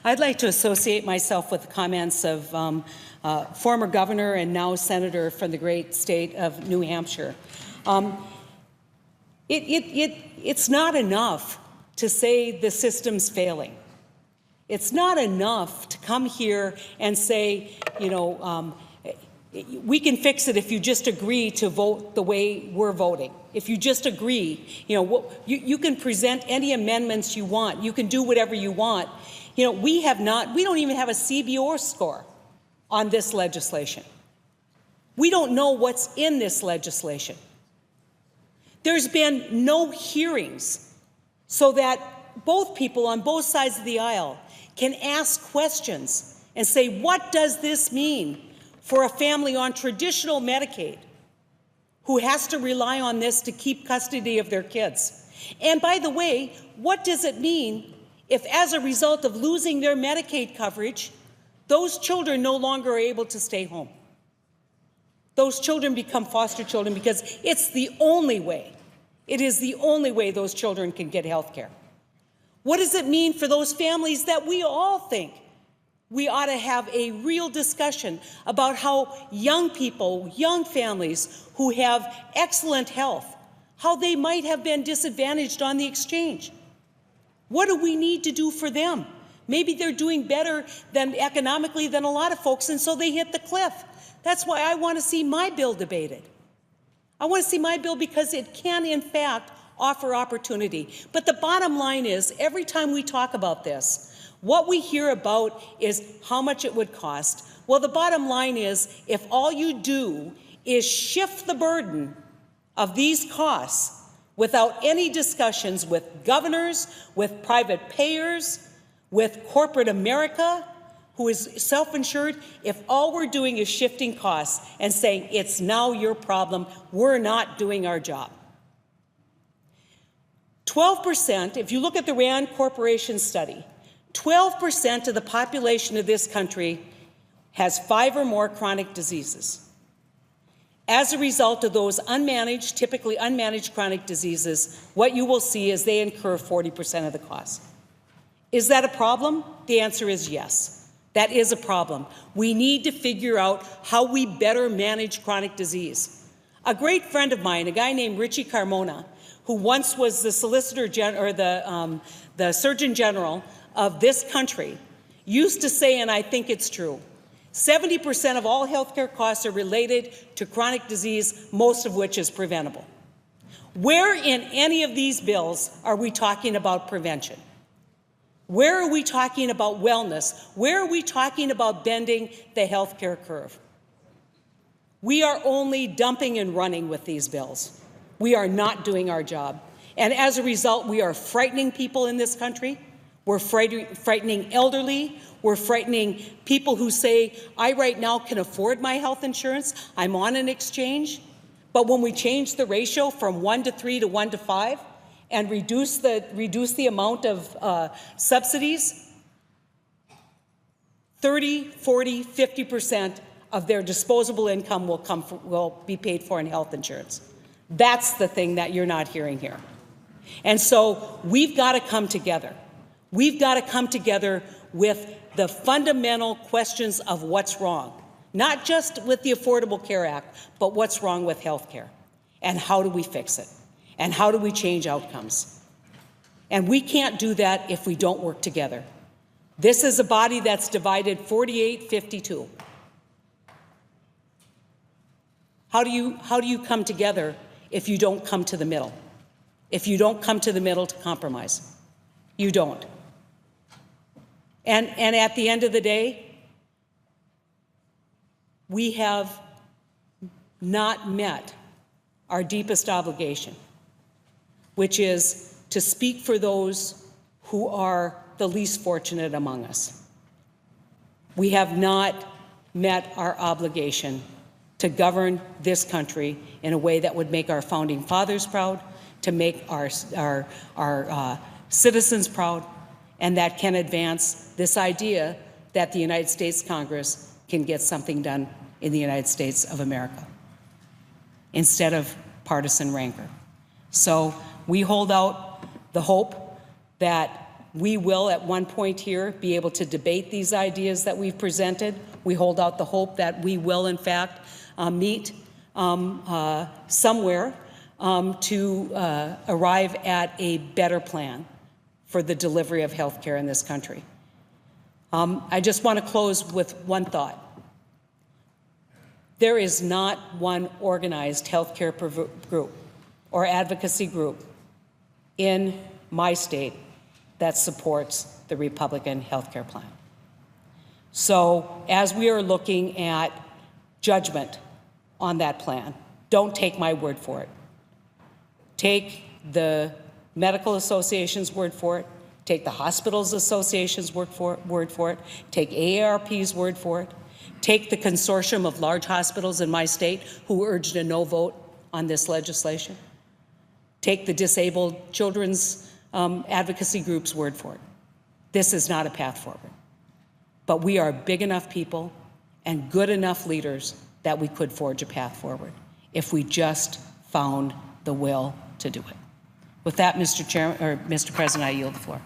I'd like to associate myself with the comments of former governor and now senator from the great state of New Hampshire. It's not enough to say the system's failing. It's not enough to come here and say, we can fix it if you just agree to vote the way we're voting. If you just agree, you can present any amendments you want. You can do whatever you want. We don't even have a CBO score on this legislation. We don't know what's in this legislation. There's been no hearings so that both people on both sides of the aisle can ask questions and say, what does this mean for a family on traditional Medicaid who has to rely on this to keep custody of their kids? And by the way, what does it mean if, as a result of losing their Medicaid coverage, those children no longer are able to stay home? Those children become foster children because it's the only way. It is the only way those children can get health care. What does it mean for those families that we all think we ought to have a real discussion about how young people, young families who have excellent health, how they might have been disadvantaged on the exchange? What do we need to do for them? Maybe they're doing better economically than a lot of folks, and so they hit the cliff. That's why I want to see my bill debated. I want to see my bill because it can, in fact, offer opportunity. But the bottom line is, every time we talk about this, what we hear about is how much it would cost. Well, the bottom line is, if all you do is shift the burden of these costs without any discussions with governors, with private payers, with corporate America, who is self-insured, if all we're doing is shifting costs and saying, it's now your problem, we're not doing our job. 12%, if you look at the RAND Corporation study, 12% of the population of this country has 5 or more chronic diseases. As a result of those unmanaged, typically unmanaged chronic diseases, what you will see is they incur 40% of the cost. Is that a problem? The answer is yes. That is a problem. We need to figure out how we better manage chronic disease. A great friend of mine, a guy named Richie Carmona, who once was the Solicitor General, or the Surgeon General of this country, used to say, and I think it's true, 70% of all healthcare costs are related to chronic disease, most of which is preventable. Where in any of these bills are we talking about prevention? Where are we talking about wellness? Where are we talking about bending the healthcare curve? We are only dumping and running with these bills. We are not doing our job. And as a result, we are frightening people in this country. We're frightening elderly. We're frightening people who say, I right now can afford my health insurance. I'm on an exchange. But when we change the ratio from 1 to 3 to 1 to 5 and reduce the amount of subsidies, 30, 40, 50% of their disposable income will be paid for in health insurance. That's the thing that you're not hearing here. And so we've got to come together. We've got to come together with the fundamental questions of what's wrong, not just with the Affordable Care Act, but what's wrong with health care, and how do we fix it, and how do we change outcomes. And we can't do that if we don't work together. This is a body that's divided 48-52. How do you come together if you don't come to the middle? If you don't come to the middle to compromise? You don't. And at the end of the day, we have not met our deepest obligation, which is to speak for those who are the least fortunate among us. We have not met our obligation to govern this country in a way that would make our founding fathers proud, to make our citizens proud, and that can advance this idea that the United States Congress can get something done in the United States of America instead of partisan rancor. So we hold out the hope that we will at one point here be able to debate these ideas that we've presented. We hold out the hope that we will, in fact, meet somewhere to arrive at a better plan for the delivery of health care in this country. I just want to close with one thought. There is not one organized healthcare group or advocacy group in my state that supports the Republican health care plan. So as we are looking at judgment on that plan, don't take my word for it. Take the medical association's word for it. Take the hospitals association's word for it. Take AARP's word for it. Take the consortium of large hospitals in my state who urged a no vote on this legislation. Take the disabled children's advocacy group's word for it. This is not a path forward. But we are big enough people and good enough leaders that we could forge a path forward if we just found the will to do it. With that, Mr. President, I yield the floor.